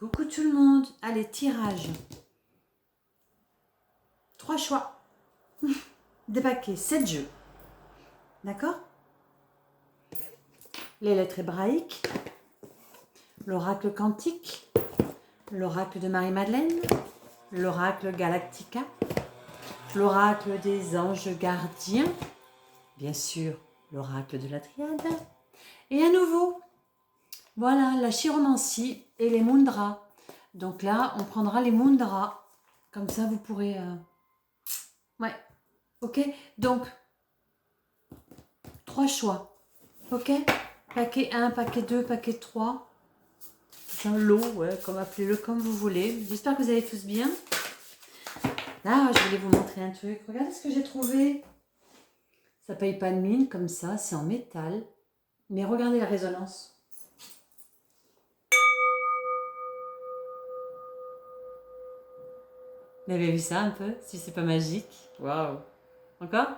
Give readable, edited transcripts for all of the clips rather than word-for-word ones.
Coucou tout le monde. Allez, tirage. 3 choix. Des paquets, 7 jeux. D'accord? Les lettres hébraïques. L'oracle quantique. L'oracle de Marie-Madeleine. L'oracle Galactica. L'oracle des anges gardiens. Bien sûr, l'oracle de la triade. Et à nouveau, voilà, la chiromancie et les mundras. Donc là, on prendra les mundras. Comme ça, vous pourrez... Ouais, ok. Donc, 3 choix. Ok. Paquet 1, paquet 2, paquet 3. C'est un lot, ouais, comme appelez-le comme vous voulez. J'espère que vous allez tous bien. Là, je voulais vous montrer un truc. Regardez ce que j'ai trouvé. Ça paye pas de mine, comme ça, c'est en métal. Mais regardez la résonance. Vous avez vu ça un peu? Si c'est pas magique. Waouh. Encore?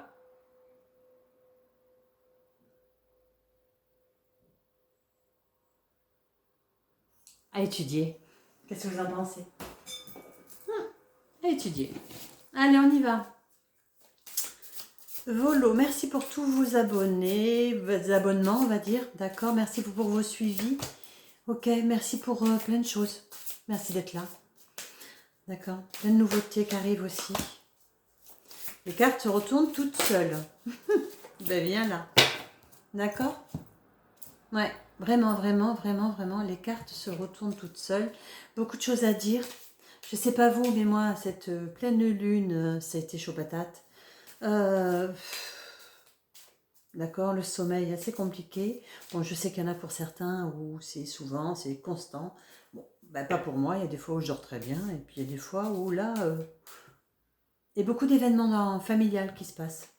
À étudier. Qu'est-ce que vous en pensez? À étudier. Allez, on y va. Volo, merci pour tous vos abonnés, vos abonnements, on va dire. D'accord, merci pour vos suivis. Ok, merci pour plein de choses. Merci d'être là. D'accord, plein de nouveautés qui arrivent aussi. Les cartes se retournent toutes seules. Ben viens là. D'accord? Ouais, vraiment, vraiment, vraiment, vraiment, les cartes se retournent toutes seules. Beaucoup de choses à dire. Je sais pas vous, mais moi, cette pleine lune, ça a été chaud patate. D'accord, le sommeil assez compliqué. Bon, je sais qu'il y en a pour certains où c'est souvent, c'est constant. Bon, ben, pas pour moi, il y a des fois où je dors très bien, et puis il y a des fois où là, il y a beaucoup d'événements familiales qui se passent.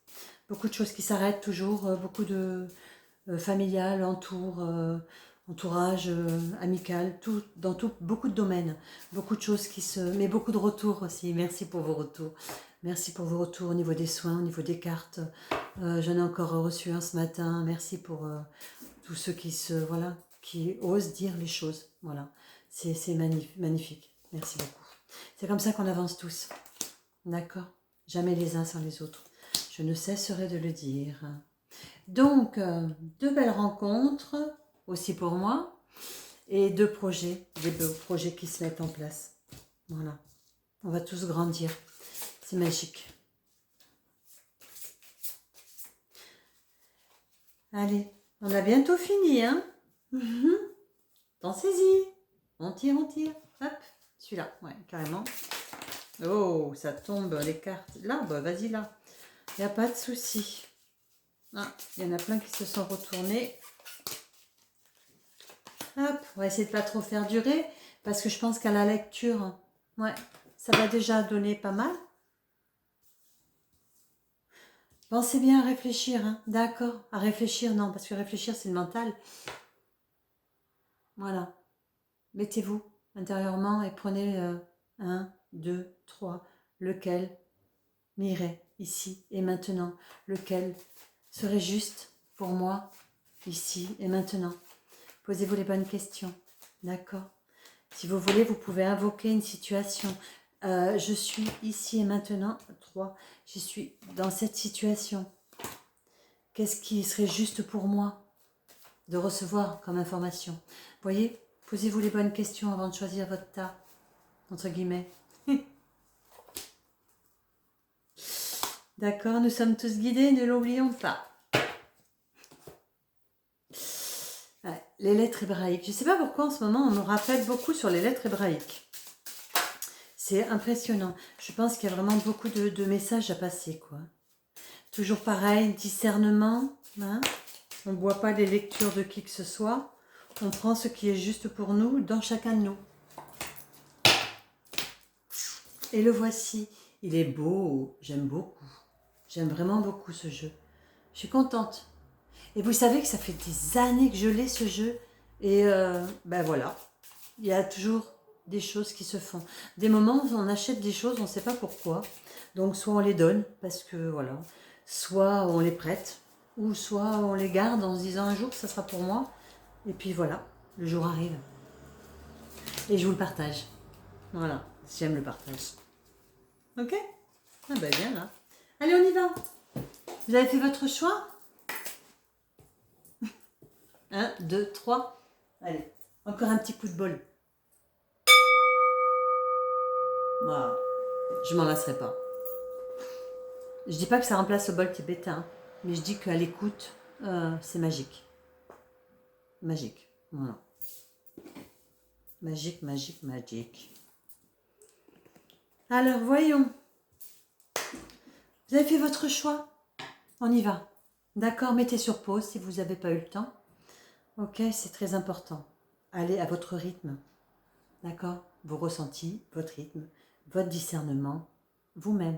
Beaucoup de choses qui s'arrêtent toujours, beaucoup de familial, entourage, amical, tout, dans tout, beaucoup de domaines, beaucoup de choses qui se... Mais beaucoup de retours aussi, merci pour vos retours. Merci pour vos retours au niveau des soins, au niveau des cartes. J'en ai encore reçu un ce matin, merci pour tous ceux qui voilà, qui osent dire les choses. Voilà, c'est magnifique, merci beaucoup. C'est comme ça qu'on avance tous, d'accord? Jamais les uns sans les autres. Je ne cesserai de le dire. Donc, 2 belles rencontres, aussi pour moi, et 2 projets, des beaux projets qui se mettent en place. Voilà, on va tous grandir, c'est magique. Allez, on a bientôt fini, hein? Pensez-y, on tire, hop, celui-là, ouais, carrément. Oh, ça tombe, les cartes, là, bah vas-y là, il n'y a pas de souci. Ah, il y en a plein qui se sont retournés. Hop, on va essayer de pas trop faire durer, parce que je pense qu'à la lecture, ouais, ça va déjà donner pas mal. Pensez bien à réfléchir, hein, d'accord? À réfléchir, non, parce que réfléchir, c'est le mental. Voilà. Mettez-vous intérieurement et prenez 1, 2, 3, lequel m'irait ici et maintenant, lequel serait juste pour moi ici et maintenant. Posez-vous les bonnes questions, d'accord? Si vous voulez, vous pouvez invoquer une situation. Je suis ici et maintenant, 3, je suis dans cette situation. Qu'est-ce qui serait juste pour moi de recevoir comme information? Voyez, posez-vous les bonnes questions avant de choisir votre tas, entre guillemets. D'accord, nous sommes tous guidés, ne l'oublions pas. Ouais, les lettres hébraïques. Je ne sais pas pourquoi en ce moment on me rappelle beaucoup sur les lettres hébraïques. C'est impressionnant. Je pense qu'il y a vraiment beaucoup de messages à passer, quoi. Toujours pareil, discernement. Hein, on ne boit pas les lectures de qui que ce soit. On prend ce qui est juste pour nous, dans chacun de nous. Et le voici. Il est beau. J'aime beaucoup. J'aime vraiment beaucoup ce jeu. Je suis contente. Et vous savez que ça fait des années que je l'ai, ce jeu. Et ben voilà. Il y a toujours des choses qui se font. Des moments où on achète des choses, on ne sait pas pourquoi. Donc soit on les donne, parce que voilà. Soit on les prête. Ou soit on les garde en se disant un jour que ça sera pour moi. Et puis voilà, le jour arrive. Et je vous le partage. Voilà, j'aime le partage. Ok? Ah ben bien là. Allez, on y va. Vous avez fait votre choix? 1, 2, 3. Allez, encore un petit coup de bol. Voilà. Je m'en lasserai pas. Je dis pas que ça remplace le bol tibétain, mais je dis qu'à l'écoute, c'est magique. Magique. Voilà. Magique, magique, magique. Alors, voyons. Vous avez fait votre choix? On y va. D'accord, mettez sur pause si vous n'avez pas eu le temps. Ok, c'est très important. Allez à votre rythme. D'accord? Vos ressentis, votre rythme, votre discernement, vous-même.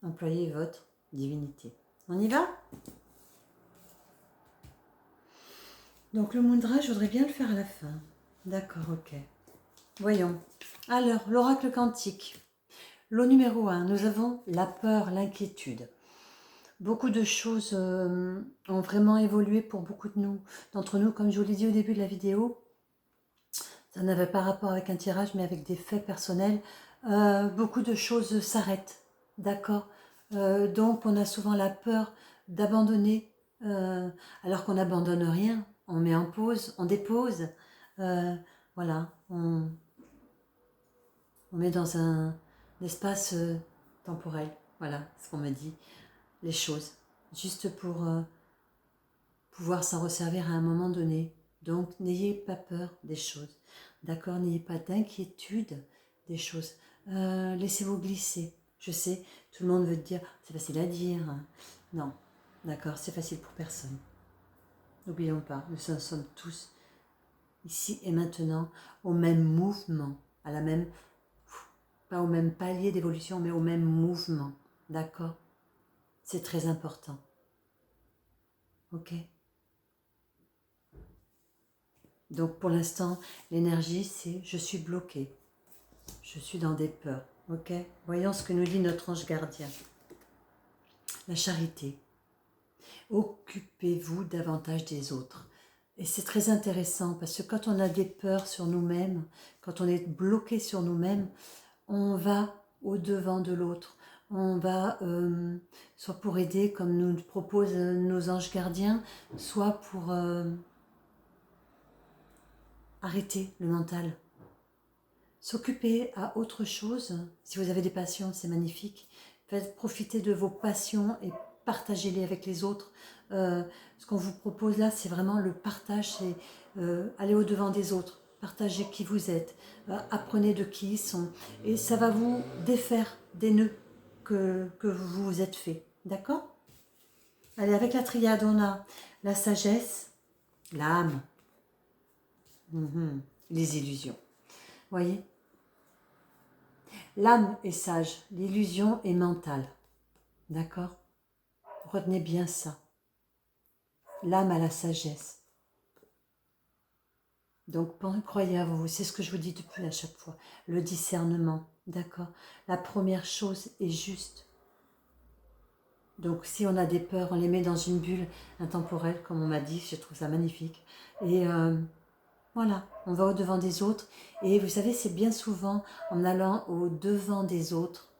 Employez votre divinité. On y va? Donc le mudra, je voudrais bien le faire à la fin. D'accord, ok. Voyons. Alors, l'oracle quantique. Lot numéro 1, nous avons la peur, l'inquiétude. Beaucoup de choses ont vraiment évolué pour beaucoup d'entre nous. Comme je vous l'ai dit au début de la vidéo, ça n'avait pas rapport avec un tirage, mais avec des faits personnels. Beaucoup de choses s'arrêtent, d'accord. Donc on a souvent la peur d'abandonner, alors qu'on n'abandonne rien. On met en pause, on dépose, voilà, on met dans un espace temporel, voilà ce qu'on me dit, les choses, juste pour pouvoir s'en resservir à un moment donné. Donc n'ayez pas peur des choses, d'accord, n'ayez pas d'inquiétude des choses. Laissez-vous glisser. Je sais, tout le monde veut te dire, c'est facile à dire. Non, d'accord, c'est facile pour personne. N'oublions pas, nous sommes tous ici et maintenant au même mouvement, à la même, pas au même palier d'évolution, mais au même mouvement. D'accord? C'est très important. Ok? Donc pour l'instant, l'énergie, c'est je suis bloqué. Je suis dans des peurs. Ok? Voyons ce que nous dit notre ange gardien. La charité. Occupez-vous davantage des autres. Et c'est très intéressant parce que quand on a des peurs sur nous-mêmes, quand on est bloqué sur nous-mêmes, on va au-devant de l'autre. On va soit pour aider, comme nous proposent nos anges gardiens, soit pour arrêter le mental. S'occuper à autre chose. Si vous avez des passions, c'est magnifique. Faites profiter de vos passions et partagez-les avec les autres. Ce qu'on vous propose là, c'est vraiment le partage, c'est aller au-devant des autres, partagez qui vous êtes, apprenez de qui ils sont, et ça va vous défaire des nœuds que vous vous êtes fait. D'accord? Allez, avec la triade, on a la sagesse, l'âme, les illusions. Voyez? L'âme est sage, l'illusion est mentale. D'accord? Retenez bien ça. L'âme a la sagesse. Donc, croyez à vous, c'est ce que je vous dis depuis à chaque fois. Le discernement, d'accord? La première chose est juste. Donc, si on a des peurs, on les met dans une bulle intemporelle, comme on m'a dit, je trouve ça magnifique. Et voilà, on va au-devant des autres. Et vous savez, c'est bien souvent en allant au-devant des autres,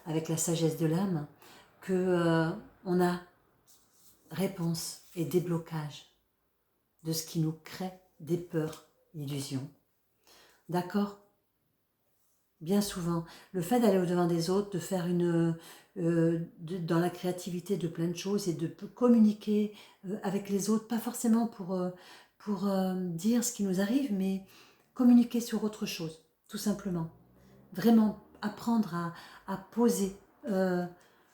avec la sagesse de l'âme, que on a réponse et déblocage de ce qui nous crée des peurs, illusions. D'accord? Bien souvent, le fait d'aller au-devant des autres, de faire dans la créativité de plein de choses et de communiquer avec les autres, pas forcément pour dire ce qui nous arrive, mais communiquer sur autre chose, tout simplement. Vraiment apprendre à poser,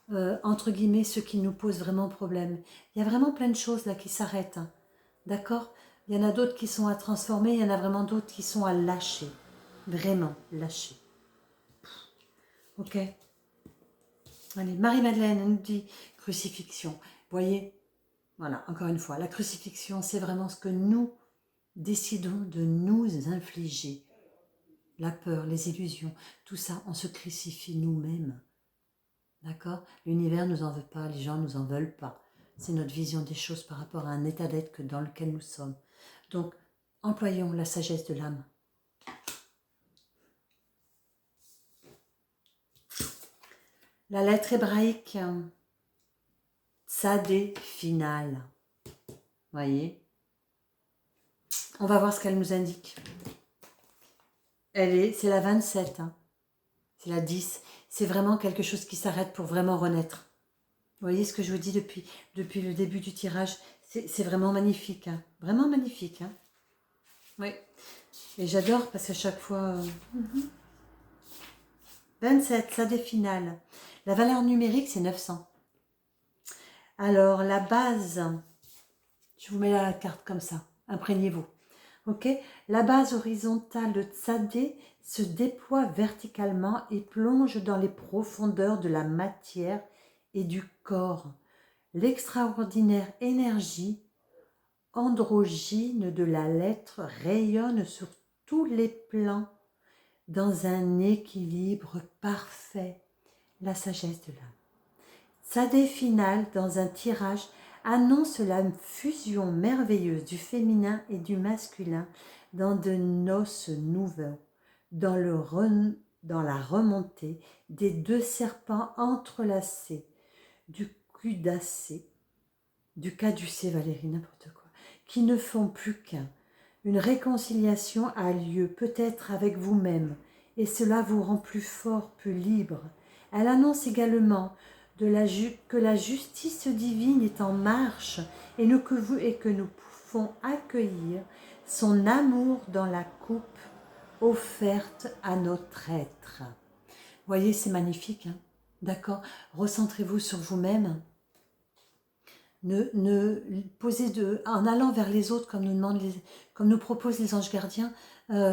entre guillemets, ce qui nous pose vraiment problème. Il y a vraiment plein de choses là qui s'arrêtent, hein. D'accord? Il y en a d'autres qui sont à transformer, il y en a vraiment d'autres qui sont à lâcher. Vraiment, lâcher. Ok. Allez, Marie-Madeleine nous dit crucifixion. Vous voyez, voilà, encore une fois, la crucifixion, c'est vraiment ce que nous décidons de nous infliger. La peur, les illusions, tout ça, on se crucifie nous-mêmes. D'accord? L'univers ne nous en veut pas, les gens ne nous en veulent pas. C'est notre vision des choses par rapport à un état d'être dans lequel nous sommes. Donc, employons la sagesse de l'âme. La lettre hébraïque, Tsadé finale. Voyez? On va voir ce qu'elle nous indique. C'est la 27, hein. C'est la 10. C'est vraiment quelque chose qui s'arrête pour vraiment renaître. Vous voyez ce que je vous dis depuis le début du tirage? C'est vraiment magnifique, hein. Vraiment magnifique, hein. Oui. Et j'adore parce qu'à chaque fois... 27, ça des finales. La valeur numérique, c'est 900. Alors, la base, je vous mets la carte comme ça, imprégnez-vous. Ok? La base horizontale de Tsadé se déploie verticalement et plonge dans les profondeurs de la matière et du corps. L'extraordinaire énergie androgyne de la lettre rayonne sur tous les plans dans un équilibre parfait. La sagesse de l'âme. Tsadé finale dans un tirage annonce la fusion merveilleuse du féminin et du masculin dans de noces nouvelles, dans la remontée des deux serpents entrelacés, du cudacé, du caducé, Valérie, n'importe quoi, qui ne font plus qu'un. Une réconciliation a lieu, peut-être avec vous-même, et cela vous rend plus fort, plus libre. Elle annonce également que la justice divine est en marche et que nous pouvons accueillir son amour dans la coupe offerte à notre être. Voyez, c'est magnifique, hein? D'accord? Recentrez-vous sur vous-même. En allant vers les autres, comme nous proposent les anges gardiens,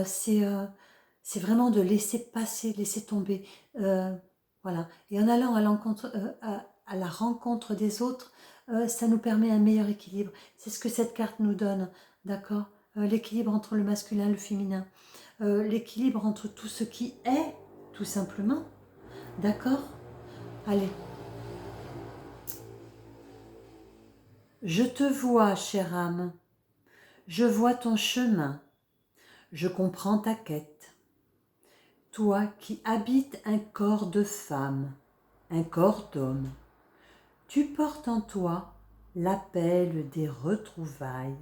c'est vraiment de laisser passer, laisser tomber. Voilà. Et en allant à la rencontre des autres, ça nous permet un meilleur équilibre. C'est ce que cette carte nous donne, d'accord? L'équilibre entre le masculin et le féminin. L'équilibre entre tout ce qui est, tout simplement. D'accord? Allez. Je te vois, chère âme. Je vois ton chemin. Je comprends ta quête. Toi qui habites un corps de femme, un corps d'homme, tu portes en toi l'appel des retrouvailles,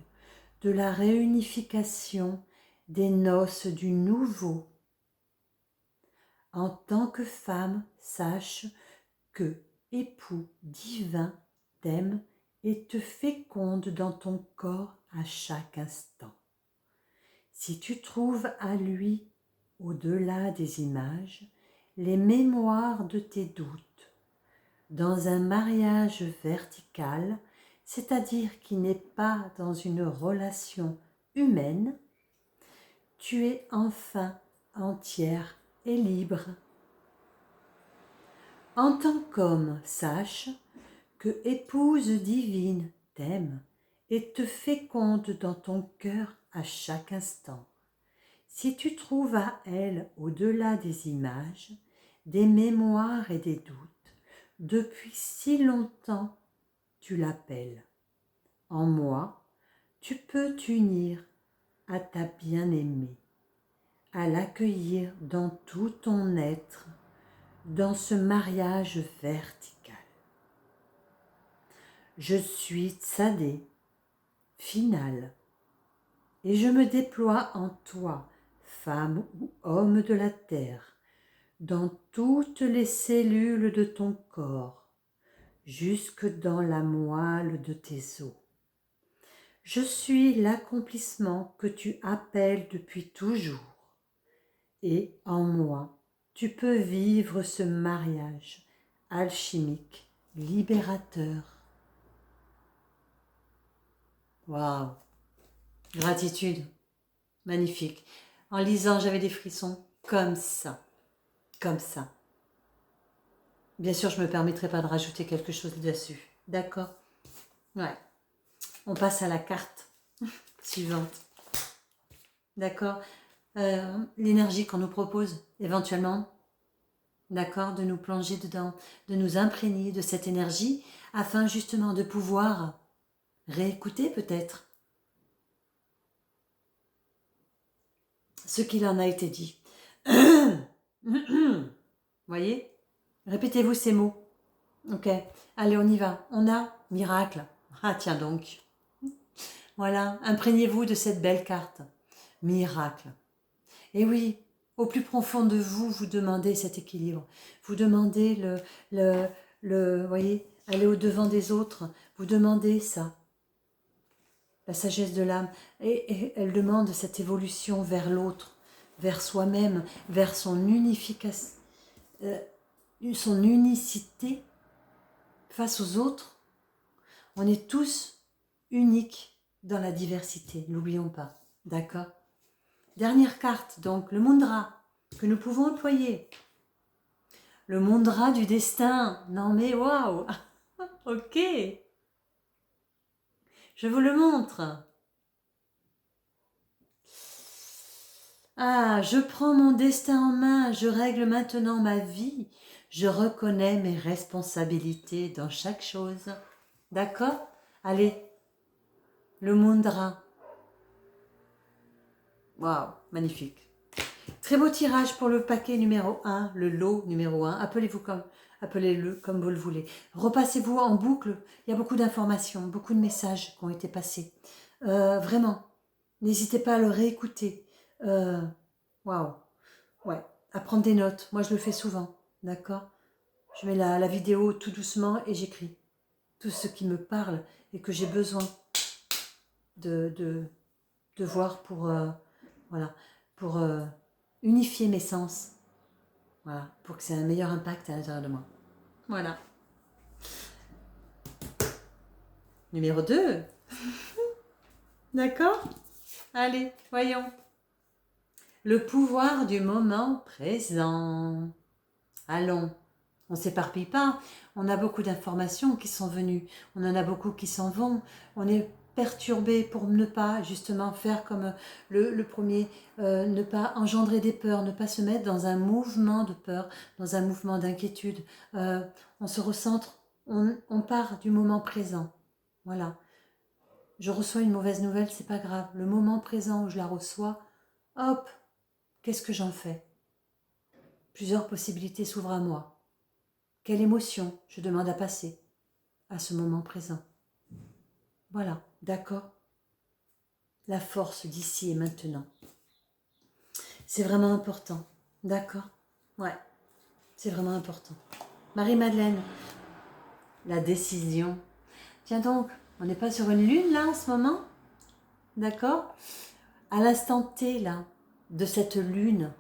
de la réunification, des noces du nouveau. En tant que femme, sache que époux divin t'aime et te féconde dans ton corps à chaque instant. Si tu trouves à lui, au-delà des images, les mémoires de tes doutes, dans un mariage vertical, c'est-à-dire qui n'est pas dans une relation humaine, tu es enfin entière et libre. En tant qu'homme, sache que épouse divine t'aime et te féconde dans ton cœur à chaque instant. Si tu trouves à elle, au-delà des images, des mémoires et des doutes, depuis si longtemps tu l'appelles. En moi, tu peux t'unir à ta bien-aimée, à l'accueillir dans tout ton être, dans ce mariage vertical. Je suis Tsadé, finale, et je me déploie en toi, femme ou homme de la terre, dans toutes les cellules de ton corps, jusque dans la moelle de tes os. Je suis l'accomplissement que tu appelles depuis toujours, et en moi, tu peux vivre ce mariage alchimique, libérateur. Waouh! Gratitude, magnifique. En lisant, j'avais des frissons comme ça, comme ça. Bien sûr, je ne me permettrai pas de rajouter quelque chose dessus. D'accord? Ouais. On passe à la carte suivante. D'accord? L'énergie qu'on nous propose, éventuellement. D'accord? De nous plonger dedans, de nous imprégner de cette énergie, afin justement de pouvoir réécouter peut-être ce qu'il en a été dit. Voyez? Répétez-vous ces mots. Ok, allez, on y va. On a miracle. Ah, tiens donc. Voilà, imprégnez-vous de cette belle carte. Miracle. Et oui, au plus profond de vous, vous demandez cet équilibre. Vous demandez voyez, aller au-devant des autres. Vous demandez ça. La sagesse de l'âme. Et elle demande cette évolution vers l'autre, vers soi-même, vers son unification, son unicité face aux autres. On est tous uniques dans la diversité, n'oublions pas. D'accord? Dernière carte, donc, le mudra, que nous pouvons employer. Le mudra du destin. Non mais waouh. Ok. Je vous le montre. Ah, je prends mon destin en main, je règle maintenant ma vie. Je reconnais mes responsabilités dans chaque chose. D'accord? Allez, le mudra. Waouh, magnifique. Très beau tirage pour le paquet numéro 1, le lot numéro 1. Appelez-le comme vous le voulez. Repassez-vous en boucle. Il y a beaucoup d'informations, beaucoup de messages qui ont été passés. Vraiment, n'hésitez pas à le réécouter. Waouh. Ouais, à prendre des notes. Moi, je le fais souvent. D'accord? Je mets la vidéo tout doucement et j'écris tout ce qui me parle et que j'ai besoin de voir pour, voilà, pour unifier mes sens. Voilà, pour que c'est un meilleur impact à l'intérieur de moi. Voilà. Numéro 2. D'accord? Allez, voyons. Le pouvoir du moment présent. Allons, on ne s'éparpille pas. On a beaucoup d'informations qui sont venues. On en a beaucoup qui s'en vont. On est perturbé pour ne pas justement faire comme le premier, ne pas engendrer des peurs, ne pas se mettre dans un mouvement de peur, dans un mouvement d'inquiétude. On se recentre, on part du moment présent. Voilà. Je reçois une mauvaise nouvelle, c'est pas grave. Le moment présent où je la reçois, hop, qu'est-ce que j'en fais? Plusieurs possibilités s'ouvrent à moi. Quelle émotion je demande à passer à ce moment présent? Voilà, d'accord? La force d'ici et maintenant. C'est vraiment important, d'accord? Ouais, c'est vraiment important. Marie-Madeleine, la décision. Tiens donc, on n'est pas sur une lune là en ce moment? D'accord? À l'instant T là, de cette lune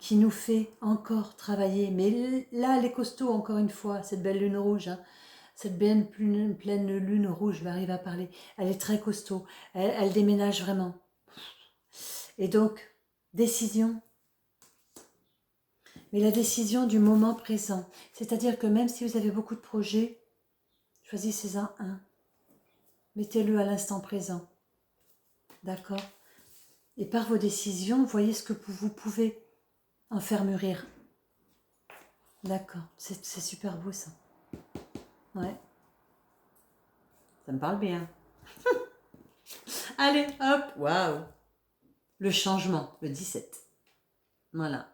qui nous fait encore travailler. Mais là, les costauds, encore une fois, cette belle lune rouge, hein, cette pleine lune rouge, je vais arriver à parler, elle est très costaud, elle déménage vraiment. Et donc, décision, mais la décision du moment présent. C'est-à-dire que même si vous avez beaucoup de projets, choisissez-en un. Mettez-le à l'instant présent. D'accord? Et par vos décisions, voyez ce que vous pouvez en faire mûrir. D'accord, c'est super beau ça. Ouais, ça me parle bien. Allez, hop, waouh. Le changement, le 17. Voilà.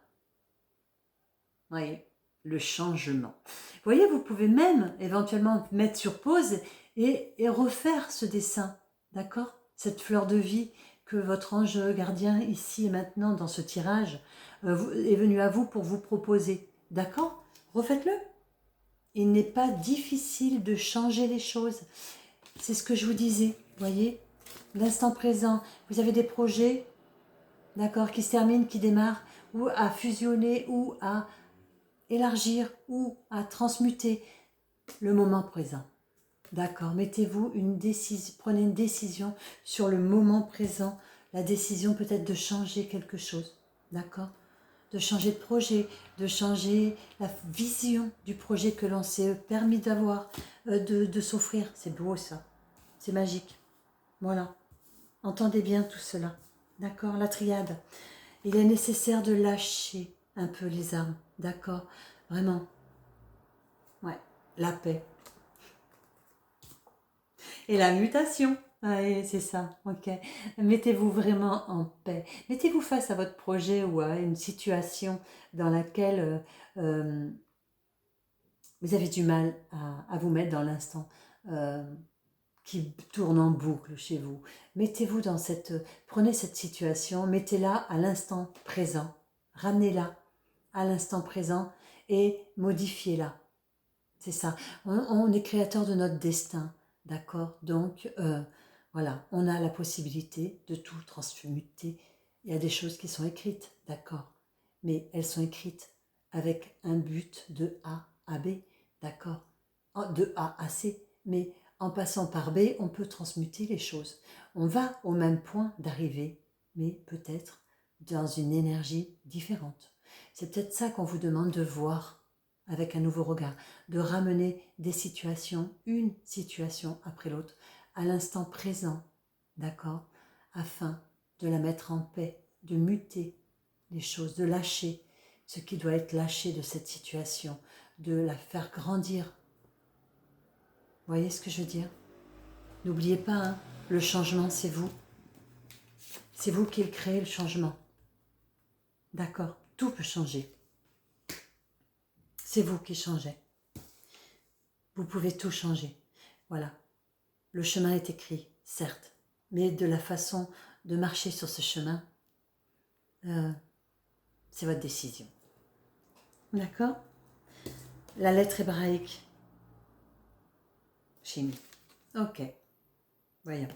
Voyez, le changement. Vous voyez, vous pouvez même éventuellement mettre sur pause et refaire ce dessin. D'accord? Cette fleur de vie que votre ange gardien, ici et maintenant, dans ce tirage, est venu à vous pour vous proposer. D'accord? Refaites-le. Il n'est pas difficile de changer les choses. C'est ce que je vous disais, voyez, l'instant présent. Vous avez des projets, d'accord, qui se terminent, qui démarrent, ou à fusionner, ou à élargir, ou à transmuter le moment présent. D'accord, mettez-vous une décision, prenez une décision sur le moment présent, la décision peut-être de changer quelque chose, d'accord, de changer de projet, de changer la vision du projet que l'on s'est permis d'avoir, de s'offrir. C'est beau ça, c'est magique. Voilà, entendez bien tout cela. D'accord, la triade. Il est nécessaire de lâcher un peu les armes. D'accord, vraiment. Ouais, la paix. Et la mutation. Ouais, c'est ça, ok. Mettez-vous vraiment en paix. Mettez-vous face à votre projet ou à une situation dans laquelle vous avez du mal à vous mettre dans l'instant qui tourne en boucle chez vous. Mettez-vous dans prenez cette situation, mettez-la à l'instant présent, ramenez-la à l'instant présent et modifiez-la. C'est ça. On est créateur de notre destin, d'accord? Donc, voilà, on a la possibilité de tout transmuter. Il y a des choses qui sont écrites, d'accord? Mais elles sont écrites avec un but de A à B, d'accord? De A à C. Mais en passant par B, on peut transmuter les choses. On va au même point d'arrivée, mais peut-être dans une énergie différente. C'est peut-être ça qu'on vous demande de voir avec un nouveau regard, de ramener des situations, une situation après l'autre, à l'instant présent, d'accord, afin de la mettre en paix, de muter les choses, de lâcher ce qui doit être lâché de cette situation, de la faire grandir. Vous voyez ce que je veux dire? N'oubliez pas, hein, le changement, c'est vous. C'est vous qui créez le changement. D'accord? Tout peut changer. C'est vous qui changez. Vous pouvez tout changer. Voilà. Le chemin est écrit, certes, mais de la façon de marcher sur ce chemin, c'est votre décision. D'accord? La lettre hébraïque. Shin. Ok. Voyons.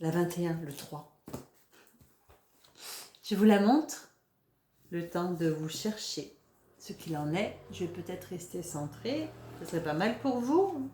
La 21, le 3. Je vous la montre. Le temps de vous chercher ce qu'il en est. Je vais peut-être rester centrée. Ce serait pas mal pour vous.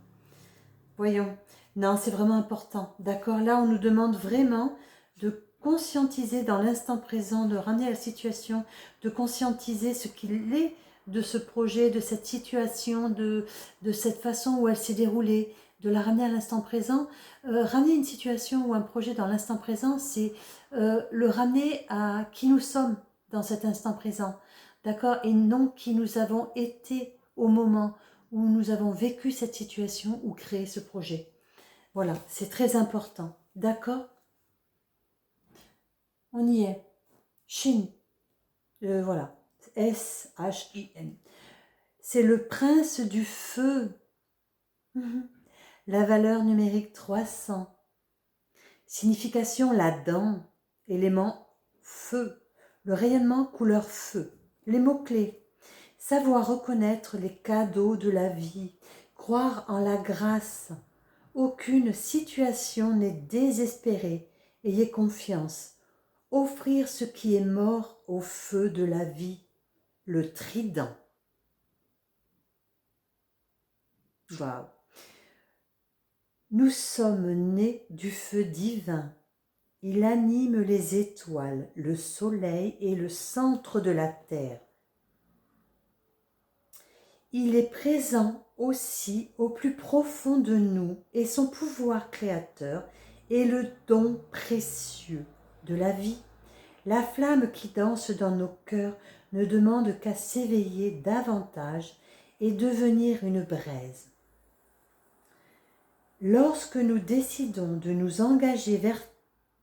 Voyons. Non, c'est vraiment important. D'accord? Là, on nous demande vraiment de conscientiser dans l'instant présent, de ramener la situation, de conscientiser ce qu'il est de ce projet, de cette situation, de cette façon où elle s'est déroulée, de la ramener à l'instant présent. Ramener une situation ou un projet dans l'instant présent, c'est le ramener à qui nous sommes dans cet instant présent. D'accord? Et non qui nous avons été au moment où nous avons vécu cette situation ou créé ce projet. Voilà, c'est très important. D'accord? On y est. Shin. Voilà. S-H-I-N. C'est le prince du feu. La valeur numérique 300. Signification la dent. Élément feu. Le rayonnement couleur feu. Les mots-clés. Savoir reconnaître les cadeaux de la vie. Croire en la grâce. Aucune situation n'est désespérée. Ayez confiance. Offrir ce qui est mort au feu de la vie. Le trident. Waouh. Nous sommes nés du feu divin. Il anime les étoiles, le soleil et le centre de la terre. Il est présent aussi au plus profond de nous et son pouvoir créateur est le don précieux de la vie. La flamme qui danse dans nos cœurs ne demande qu'à s'éveiller davantage et devenir une braise. Lorsque nous décidons de nous engager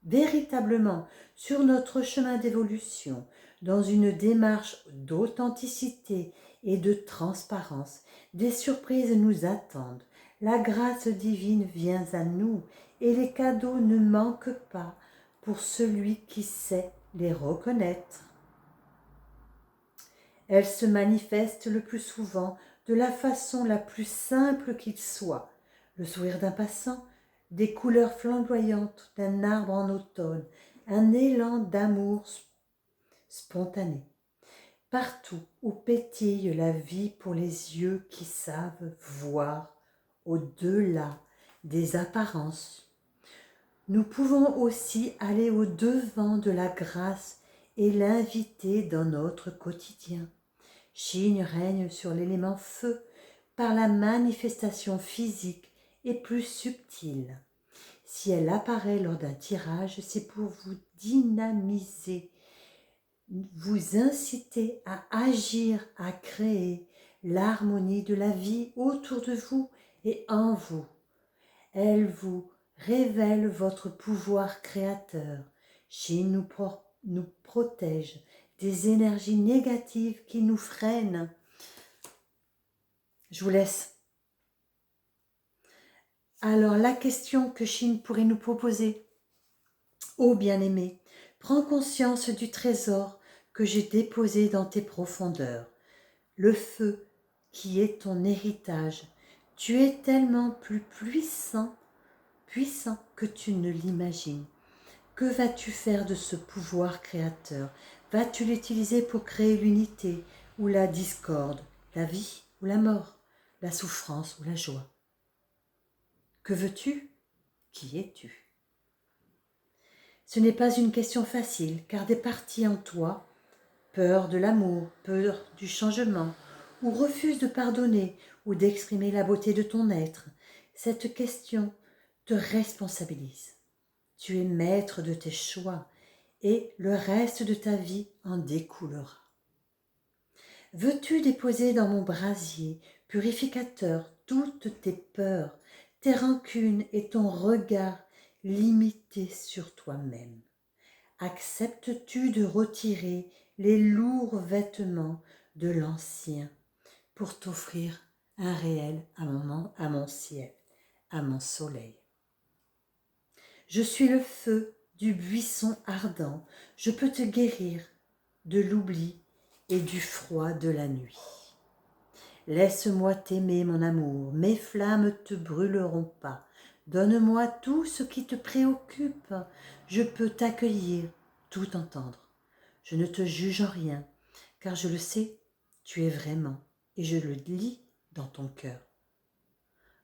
véritablement sur notre chemin d'évolution, dans une démarche d'authenticité et de transparence, des surprises nous attendent. La grâce divine vient à nous et les cadeaux ne manquent pas pour celui qui sait les reconnaître. Elle se manifeste le plus souvent de la façon la plus simple qu'il soit. Le sourire d'un passant, des couleurs flamboyantes d'un arbre en automne, un élan d'amour spontané. Partout où pétille la vie pour les yeux qui savent voir au-delà des apparences. Nous pouvons aussi aller au-devant de la grâce et l'inviter dans notre quotidien. Shin règne sur l'élément feu par la manifestation physique et plus subtile. Si elle apparaît lors d'un tirage, c'est pour vous dynamiser, vous inciter à agir, à créer l'harmonie de la vie autour de vous et en vous. Elle vous révèle votre pouvoir créateur. Shin nous protège des énergies négatives qui nous freinent. Je vous laisse. Alors, la question que Chine pourrait nous proposer. Ô bien-aimé, prends conscience du trésor que j'ai déposé dans tes profondeurs. Le feu qui est ton héritage. Tu es tellement plus puissant que tu ne l'imagines. Que vas-tu faire de ce pouvoir créateur? Vas-tu l'utiliser pour créer l'unité ou la discorde, la vie ou la mort, la souffrance ou la joie? Que veux-tu? Qui es-tu? Ce n'est pas une question facile, car des parties en toi, peur de l'amour, peur du changement, ou refusent de pardonner ou d'exprimer la beauté de ton être, cette question te responsabilise. Tu es maître de tes choix et le reste de ta vie en découlera. Veux-tu déposer dans mon brasier purificateur toutes tes peurs, tes rancunes et ton regard limité sur toi-même? Acceptes-tu de retirer les lourds vêtements de l'ancien pour t'offrir un réel à mon ciel, à mon soleil? Je suis le feu du buisson ardent, je peux te guérir de l'oubli et du froid de la nuit. Laisse-moi t'aimer, mon amour, mes flammes te brûleront pas. Donne-moi tout ce qui te préoccupe, je peux t'accueillir, tout entendre. Je ne te juge en rien, car je le sais, tu es vraiment, et je le lis dans ton cœur.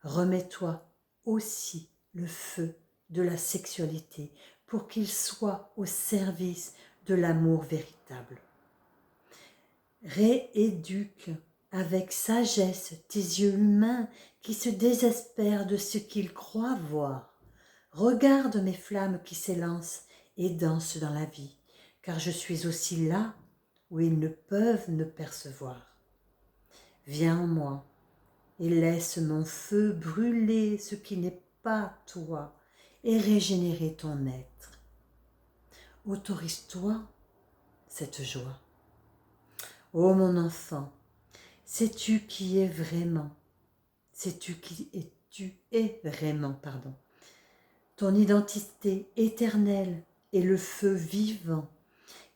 Remets-toi aussi le feu de la sexualité pour qu'il soit au service de l'amour véritable. Rééduque avec sagesse tes yeux humains qui se désespèrent de ce qu'ils croient voir. Regarde mes flammes qui s'élancent et dansent dans la vie, car je suis aussi là où ils ne peuvent me percevoir. Viens en moi et laisse mon feu brûler ce qui n'est pas toi et régénérer ton être. Autorise-toi cette joie. Ô mon enfant, sais-tu qui est vraiment? Sais-tu qui tu es vraiment, pardon. Ton identité éternelle est le feu vivant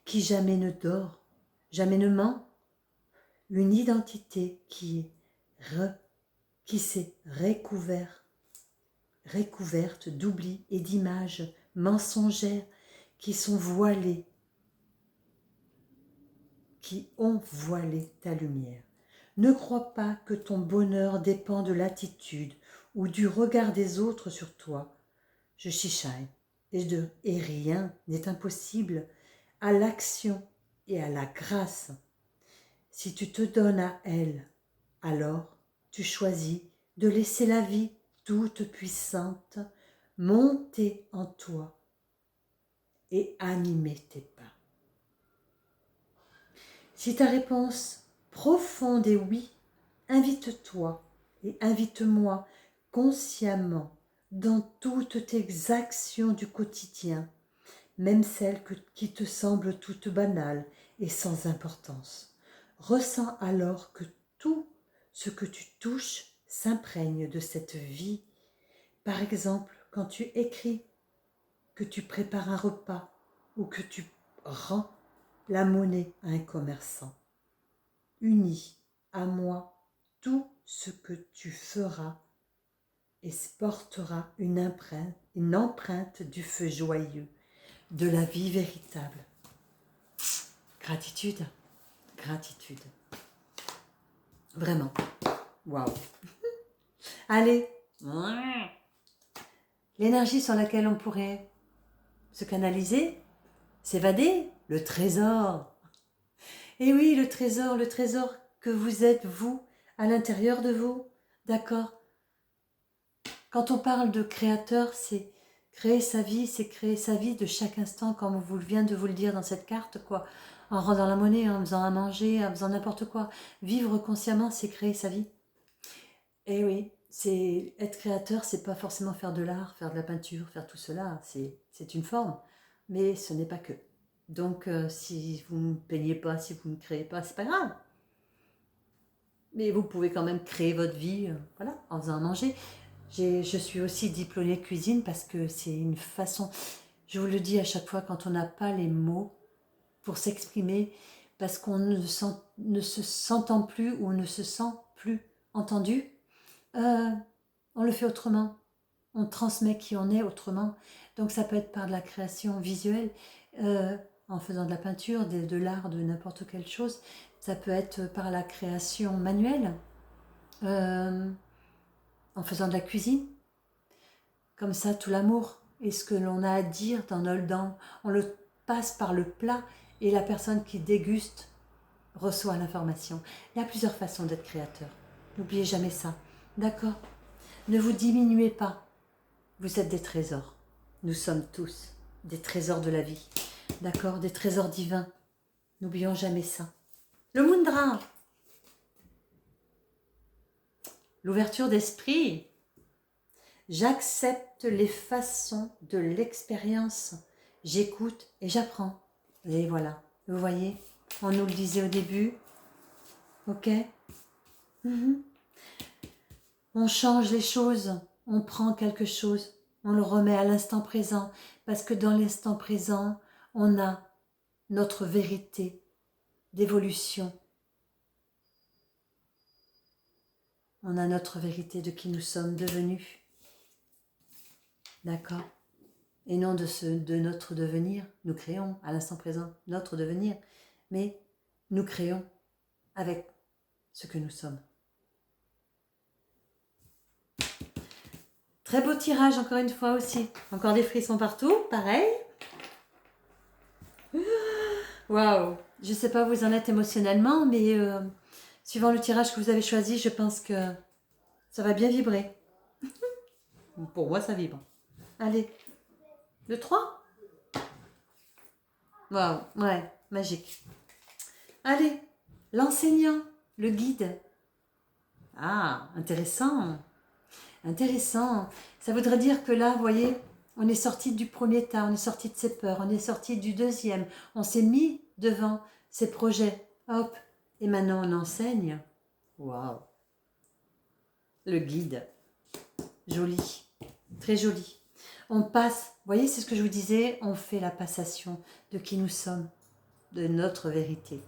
qui jamais ne dort, jamais ne ment. Une identité qui s'est recouverte d'oubli et d'images mensongères qui sont voilées, qui ont voilé ta lumière. Ne crois pas que ton bonheur dépend de l'attitude ou du regard des autres sur toi. Je chichaille et rien n'est impossible à l'action et à la grâce. Si tu te donnes à elle, alors tu choisis de laisser la vie toute puissante monter en toi et animer tes pas. Si ta réponse profonde est oui, invite-toi et invite-moi consciemment dans toutes tes actions du quotidien, même celles qui te semblent toutes banales et sans importance. Ressens alors que tout ce que tu touches s'imprègne de cette vie. Par exemple, quand tu écris, que tu prépares un repas ou que tu rends la monnaie à un commerçant. Unis à moi, tout ce que tu feras et portera une empreinte du feu joyeux, de la vie véritable. Gratitude, gratitude. Vraiment. Waouh. Allez. L'énergie sur laquelle on pourrait se canaliser, s'évader, le trésor. Et oui, le trésor que vous êtes, vous, à l'intérieur de vous. D'accord? Quand on parle de créateur, c'est créer sa vie, c'est créer sa vie de chaque instant, comme on vient de vous le dire dans cette carte, quoi. En rendant la monnaie, en faisant à manger, en faisant n'importe quoi. Vivre consciemment, c'est créer sa vie. Et oui, c'est être créateur, c'est pas forcément faire de l'art, faire de la peinture, faire tout cela. C'est une forme, mais ce n'est pas que. Donc, si vous ne peignez pas, si vous ne créez pas, c'est pas grave. Mais vous pouvez quand même créer votre vie, voilà, en faisant à manger. Je suis aussi diplômée de cuisine parce que c'est une façon, je vous le dis à chaque fois, quand on n'a pas les mots pour s'exprimer, parce qu'on ne se s'entend plus ou on ne se sent plus entendu, on le fait autrement. On transmet qui on est autrement. Donc ça peut être par de la création visuelle, en faisant de la peinture, de l'art, de n'importe quelle chose. Ça peut être par la création manuelle, en faisant de la cuisine. Comme ça, tout l'amour et ce que l'on a à dire dans nos dents, on le passe par le plat et la personne qui déguste reçoit l'information. Il y a plusieurs façons d'être créateur. N'oubliez jamais ça. D'accord? Ne vous diminuez pas. Vous êtes des trésors. Nous sommes tous des trésors de la vie. D'accord? Des trésors divins. N'oublions jamais ça. Le mudra. L'ouverture d'esprit. J'accepte les façons de l'expérience. J'écoute et j'apprends. Et voilà. Vous voyez? On nous le disait au début. Ok? On change les choses. On prend quelque chose. On le remet à l'instant présent. Parce que dans l'instant présent, on a notre vérité d'évolution. On a notre vérité de qui nous sommes devenus. D'accord? Et non de notre devenir. Nous créons à l'instant présent notre devenir. Mais nous créons avec ce que nous sommes. Très beau tirage encore une fois aussi. Encore des frissons partout, pareil. Waouh! Je ne sais pas où vous en êtes émotionnellement, mais suivant le tirage que vous avez choisi, je pense que ça va bien vibrer. Pour moi, ça vibre. Allez, le 3. Waouh, ouais, magique. Allez, l'enseignant, le guide. Ah, intéressant. Intéressant. Ça voudrait dire que là, vous voyez, on est sorti du premier tas, on est sorti de ses peurs, on est sorti du deuxième. On s'est mis devant ses projets. Hop, et maintenant on enseigne. Waouh. Le guide. Joli. Très joli. On passe, vous voyez, c'est ce que je vous disais, on fait la passation de qui nous sommes, de notre vérité.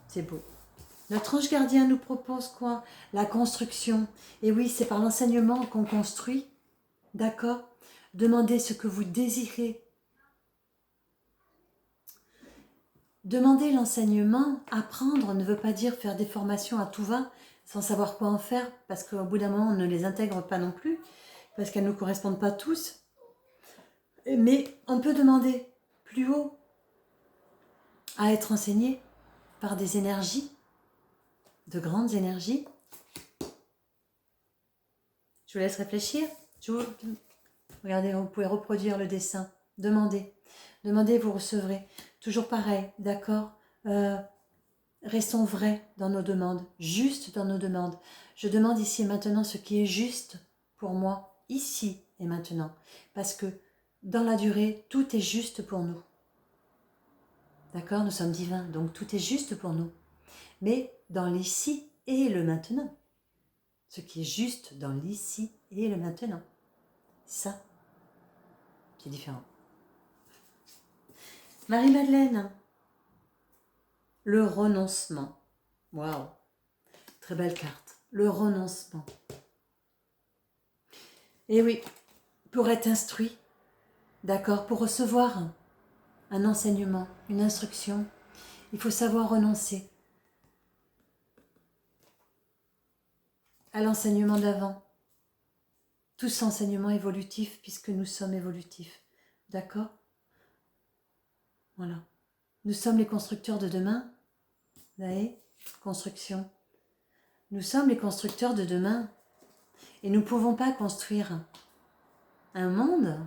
C'est beau. Notre ange gardien nous propose quoi? La construction. Et oui, c'est par l'enseignement qu'on construit. D'accord? Demandez ce que vous désirez. Demander l'enseignement, apprendre ne veut pas dire faire des formations à tout va, sans savoir quoi en faire, parce qu'au bout d'un moment, on ne les intègre pas non plus, parce qu'elles ne nous correspondent pas tous. Mais on peut demander plus haut à être enseigné par des énergies, de grandes énergies. Je vous laisse réfléchir. Regardez, vous pouvez reproduire le dessin. Demandez. Demandez, vous recevrez. Toujours pareil, d'accord? Restons vrais dans nos demandes, justes dans nos demandes. Je demande ici et maintenant ce qui est juste pour moi, ici et maintenant. Parce que dans la durée, tout est juste pour nous. D'accord? Nous sommes divins, donc tout est juste pour nous. Mais dans l'ici et le maintenant. Ce qui est juste dans l'ici et le maintenant. Ça, c'est différent. Marie-Madeleine, le renoncement. Waouh, très belle carte. Le renoncement. Et oui, pour être instruit, d'accord, pour recevoir un enseignement, une instruction, il faut savoir renoncer à l'enseignement d'avant. Tous enseignements évolutifs puisque nous sommes évolutifs. D'accord? Voilà. Nous sommes les constructeurs de demain. Vous voyez? Construction. Nous sommes les constructeurs de demain. Et nous ne pouvons pas construire un monde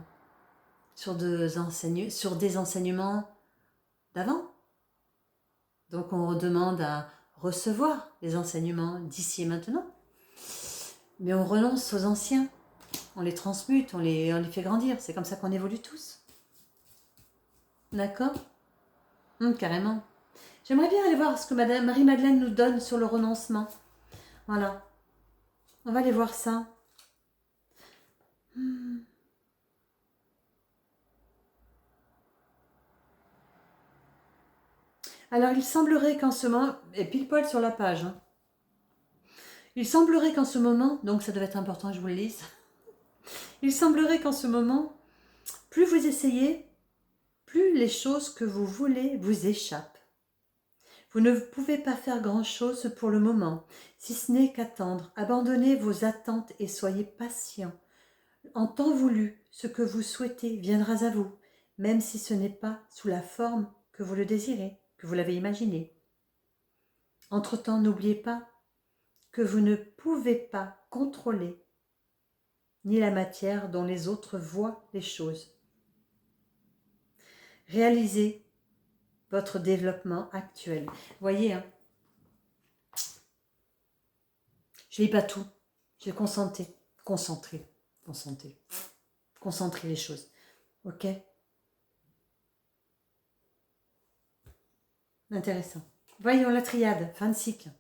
sur des enseignements d'avant. Donc on demande à recevoir les enseignements d'ici et maintenant. Mais on renonce aux anciens. On les transmute, on les fait grandir. C'est comme ça qu'on évolue tous. D'accord? Carrément. J'aimerais bien aller voir ce que Marie-Madeleine nous donne sur le renoncement. Voilà. On va aller voir ça. Alors, il semblerait qu'en ce moment, et pile poil sur la page, hein, il semblerait qu'en ce moment, donc ça devait être important que je vous le lise, il semblerait qu'en ce moment, plus vous essayez, plus les choses que vous voulez vous échappent. Vous ne pouvez pas faire grand-chose pour le moment, si ce n'est qu'attendre. Abandonnez vos attentes et soyez patient. En temps voulu, ce que vous souhaitez viendra à vous, même si ce n'est pas sous la forme que vous le désirez, que vous l'avez imaginé. Entre-temps, n'oubliez pas que vous ne pouvez pas contrôler ni la matière dont les autres voient les choses. Réalisez votre développement actuel. Voyez, hein, je ne lis pas tout, je vais concentrer les choses. Ok? Intéressant. Voyons la triade, fin de cycle.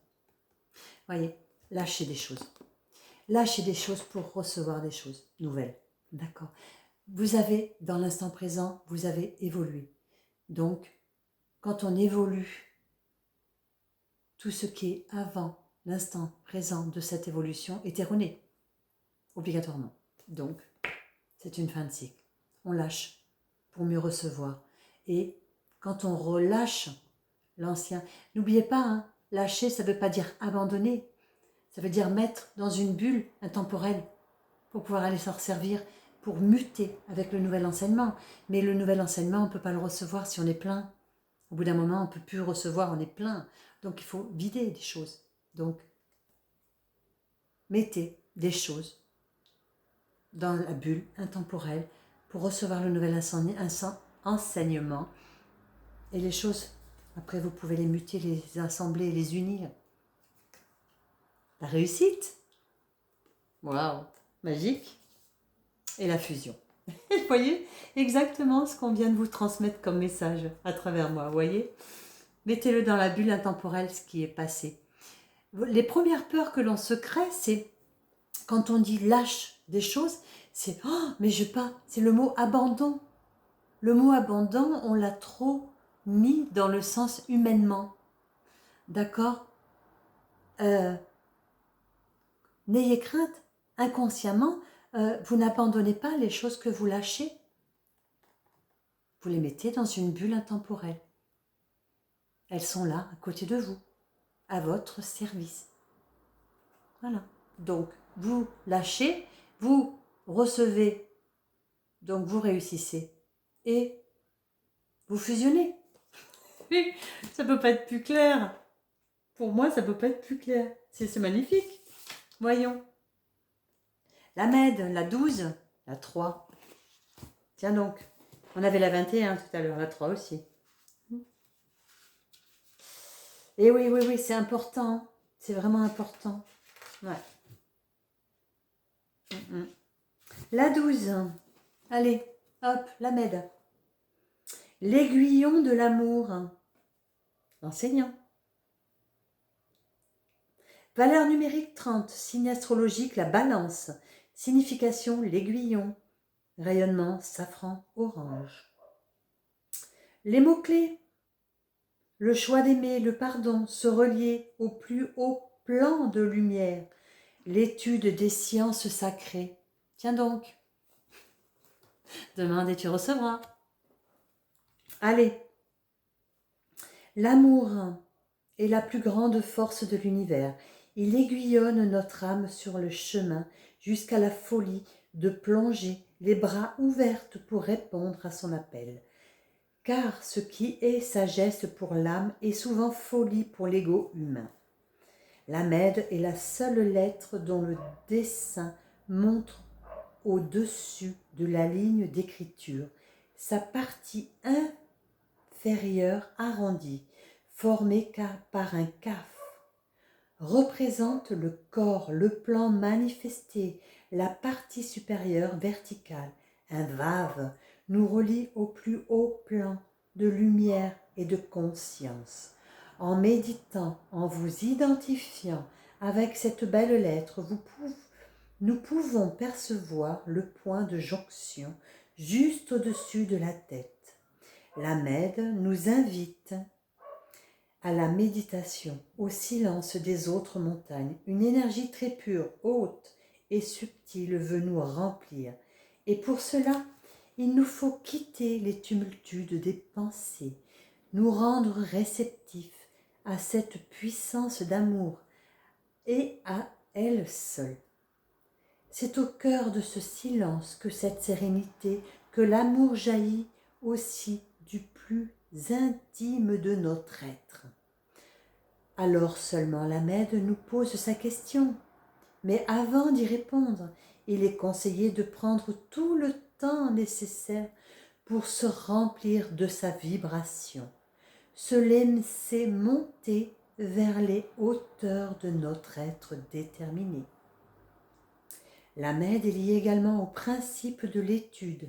Voyez, lâchez des choses. Lâchez des choses pour recevoir des choses nouvelles. D'accord? Vous avez, dans l'instant présent, vous avez évolué. Donc, quand on évolue, tout ce qui est avant l'instant présent de cette évolution est erroné, obligatoirement. Donc, c'est une fin de cycle. On lâche pour mieux recevoir. Et quand on relâche l'ancien, n'oubliez pas, hein, lâcher, ça ne veut pas dire abandonner. Ça veut dire mettre dans une bulle intemporelle pour pouvoir aller s'en servir, pour muter avec le nouvel enseignement. Mais le nouvel enseignement, on ne peut pas le recevoir si on est plein. Au bout d'un moment, on ne peut plus recevoir, on est plein. Donc, il faut vider des choses. Donc, mettez des choses dans la bulle intemporelle pour recevoir le nouvel enseignement. Et les choses, après, vous pouvez les muter, les assembler, les unir. La réussite, waouh, magique. Et la fusion. Vous voyez exactement ce qu'on vient de vous transmettre comme message à travers moi, vous voyez. Mettez-le dans la bulle intemporelle, ce qui est passé. Les premières peurs que l'on se crée, c'est quand on dit lâche des choses, c'est « oh, mais je pas », c'est le mot abandon. Le mot abandon, on l'a trop mis dans le sens humainement. D'accord? N'ayez crainte, inconsciemment, vous n'abandonnez pas les choses que vous lâchez. Vous les mettez dans une bulle intemporelle. Elles sont là, à côté de vous, à votre service. Voilà. Donc, vous lâchez, vous recevez, donc vous réussissez. Et vous fusionnez. Ça ne peut pas être plus clair. Pour moi, ça ne peut pas être plus clair. C'est magnifique. Voyons. La Med, la 12, la 3. Tiens donc, on avait la 21 tout à l'heure, la 3 aussi. Et oui, c'est important. C'est vraiment important. Ouais. La 12. Allez, hop, la Med. L'aiguillon de l'amour. L'enseignant. Valeur numérique 30. Signe astrologique, la balance. Signification, l'aiguillon. Rayonnement, safran, orange. Les mots-clés. Le choix d'aimer, le pardon, se relier au plus haut plan de lumière. L'étude des sciences sacrées. Tiens donc. Demande et tu recevras. Allez. L'amour est la plus grande force de l'univers. Il aiguillonne notre âme sur le chemin jusqu'à la folie de plonger les bras ouverts pour répondre à son appel. Car ce qui est sagesse pour l'âme est souvent folie pour l'ego humain. La Med est la seule lettre dont le dessin montre au-dessus de la ligne d'écriture sa partie inférieure arrondie, formée par un kaf, représente le corps, le plan manifesté, la partie supérieure verticale. Un vav nous relie au plus haut plan de lumière et de conscience. En méditant, en vous identifiant avec cette belle lettre, nous pouvons percevoir le point de jonction juste au-dessus de la tête. La Mède nous invite à la méditation, au silence des autres montagnes. Une énergie très pure, haute et subtile veut nous remplir. Et pour cela, il nous faut quitter les tumultudes des pensées, nous rendre réceptifs à cette puissance d'amour et à elle seule. C'est au cœur de ce silence que cette sérénité, que l'amour jaillit aussi du plus intime de notre être. Alors seulement la Mède nous pose sa question. Mais avant d'y répondre, il est conseillé de prendre tout le temps nécessaire pour se remplir de sa vibration, se laisser monter vers les hauteurs de notre être déterminé. La Mède est liée également au principe de l'étude,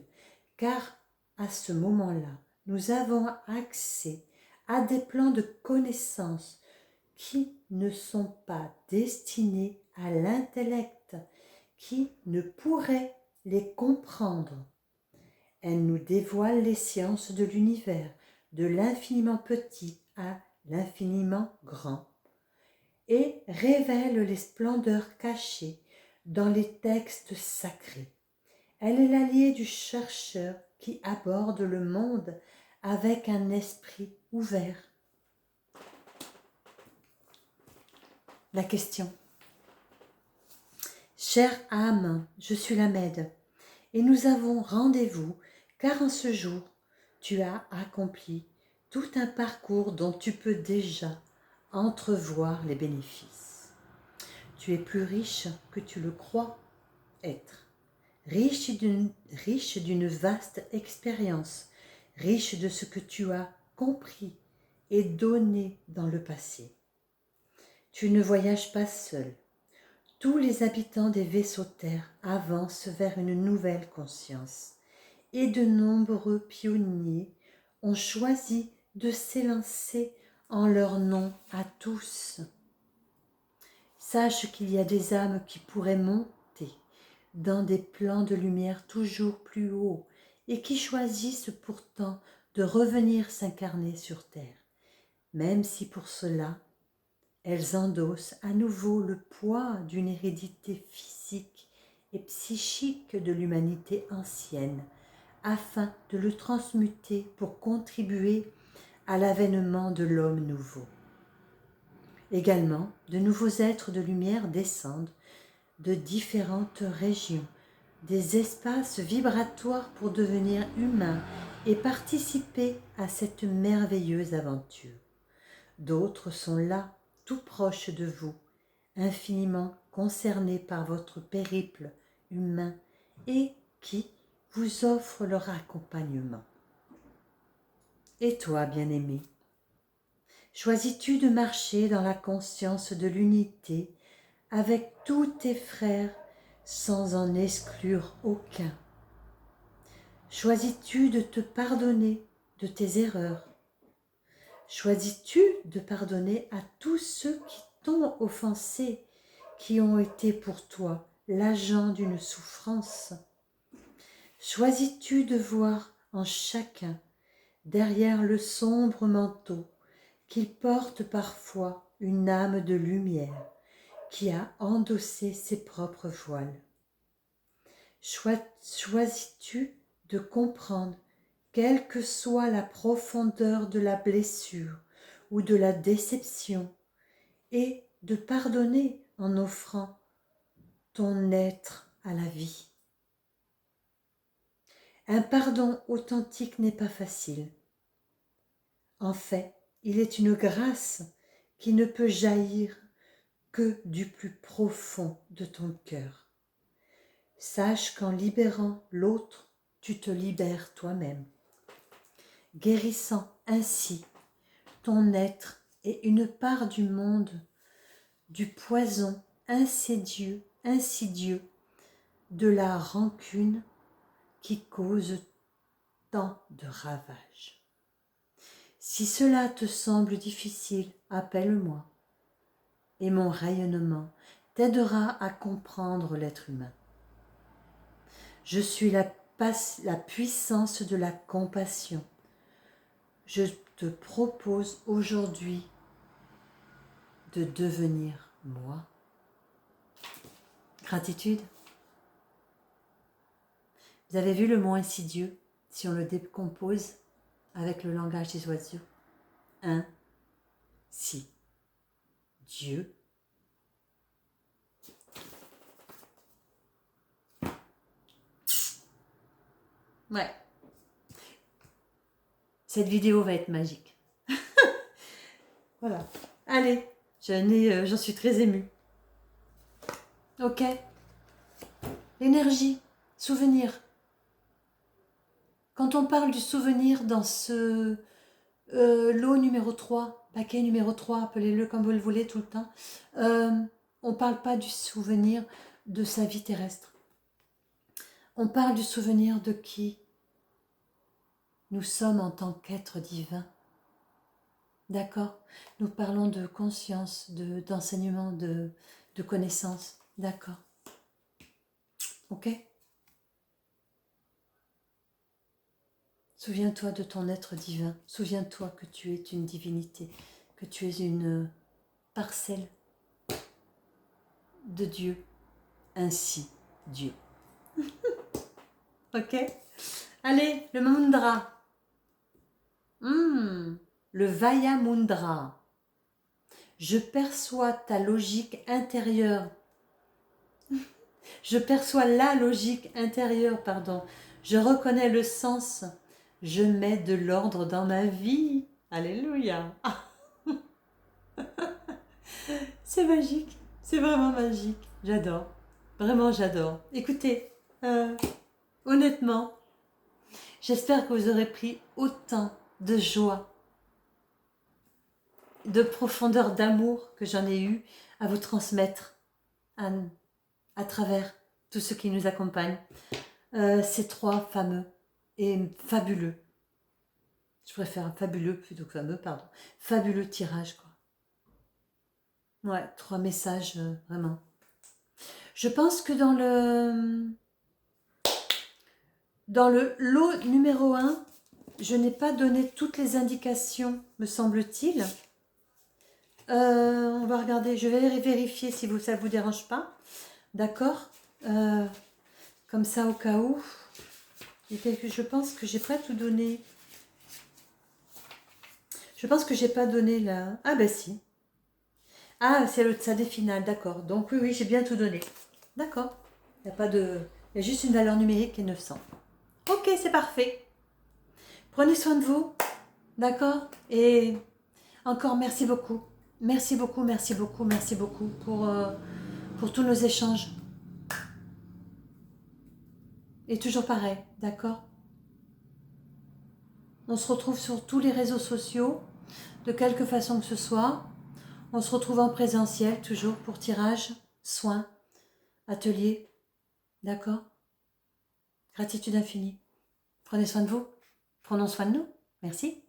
car à ce moment-là, nous avons accès à des plans de connaissances qui ne sont pas destinés à l'intellect, qui ne pourrait les comprendre. Elle nous dévoile les sciences de l'univers, de l'infiniment petit à l'infiniment grand, et révèle les splendeurs cachées dans les textes sacrés. Elle est l'alliée du chercheur qui aborde le monde avec un esprit ouvert. La question. Chère âme, je suis la Mède, et nous avons rendez-vous, car en ce jour, tu as accompli tout un parcours dont tu peux déjà entrevoir les bénéfices. Tu es plus riche que tu le crois être, riche d'une vaste expérience, riche de ce que tu as compris et donné dans le passé. Tu ne voyages pas seul. Tous les habitants des vaisseaux terre avancent vers une nouvelle conscience et de nombreux pionniers ont choisi de s'élancer en leur nom à tous. Sache qu'il y a des âmes qui pourraient monter dans des plans de lumière toujours plus hauts et qui choisissent pourtant de revenir s'incarner sur terre, même si pour cela, elles endossent à nouveau le poids d'une hérédité physique et psychique de l'humanité ancienne, afin de le transmuter pour contribuer à l'avènement de l'homme nouveau. Également, de nouveaux êtres de lumière descendent de différentes régions, des espaces vibratoires pour devenir humains et participer à cette merveilleuse aventure. D'autres sont là, tout proches de vous, infiniment concernés par votre périple humain et qui vous offrent leur accompagnement. Et toi, bien-aimé, choisis-tu de marcher dans la conscience de l'unité avec tous tes frères sans en exclure aucun? Choisis-tu de te pardonner de tes erreurs? Choisis-tu de pardonner à tous ceux qui t'ont offensé, qui ont été pour toi l'agent d'une souffrance? Choisis-tu de voir en chacun, derrière le sombre manteau, qu'il porte parfois une âme de lumière qui a endossé ses propres voiles? Choisis-tu de comprendre, quelle que soit la profondeur de la blessure ou de la déception, et de pardonner en offrant ton être à la vie? Un pardon authentique n'est pas facile. En fait, il est une grâce qui ne peut jaillir que du plus profond de ton cœur. Sache qu'en libérant l'autre, tu te libères toi-même, guérissant ainsi ton être et une part du monde du poison insidieux de la rancune qui cause tant de ravages. Si cela te semble difficile, appelle-moi et mon rayonnement t'aidera à comprendre l'être humain. Je suis la puissance de la compassion. Je te propose aujourd'hui de devenir moi. Gratitude. Vous avez vu le mot insidieux, si on le décompose avec le langage des oiseaux? Un, si, Dieu. Ouais. Cette vidéo va être magique. Voilà. Allez, j'en suis très émue. Ok. L'énergie, souvenir. Quand on parle du souvenir dans ce lot numéro 3, paquet numéro 3, appelez-le comme vous le voulez tout le temps, on ne parle pas du souvenir de sa vie terrestre. On parle du souvenir de qui nous sommes en tant qu'être divin. D'accord? Nous parlons de conscience, d'enseignement, de connaissance. D'accord? Ok? Souviens-toi de ton être divin. Souviens-toi que tu es une divinité, que tu es une parcelle de Dieu. Ainsi, Dieu. Ok? Allez, le mudra. Le Vaya Mudra. Je perçois ta logique intérieure. Je perçois la logique intérieure, pardon. Je reconnais le sens. Je mets de l'ordre dans ma vie. Alléluia. C'est magique. C'est vraiment magique. J'adore. Vraiment, j'adore. Écoutez, honnêtement, j'espère que vous aurez pris autant de joie, de profondeur d'amour que j'en ai eu à vous transmettre à travers tout ce qui nous accompagne. Ces trois fameux et fabuleux, je préfère fabuleux plutôt que fameux, pardon, fabuleux tirage, quoi. Ouais, 3 messages, vraiment. Je pense que dans le lot numéro 1, je n'ai pas donné toutes les indications, me semble-t-il. On va regarder, je vais vérifier si ça ne vous dérange pas. D'accord, comme ça au cas où. Je pense que j'ai pas tout donné. Je pense que j'ai pas donné la... Ah ben si. Ah, c'est le tzadé final, d'accord. Donc oui, j'ai bien tout donné. D'accord. Il n'y a pas de... Il y a juste une valeur numérique qui est 900. Ok, c'est parfait. Prenez soin de vous. D'accord. Et encore merci beaucoup. Merci beaucoup, merci beaucoup, merci beaucoup pour tous nos échanges. Et toujours pareil, d'accord? On se retrouve sur tous les réseaux sociaux, de quelque façon que ce soit. On se retrouve en présentiel, toujours, pour tirage, soins, atelier. D'accord? Gratitude infinie. Prenez soin de vous. Prenons soin de nous. Merci.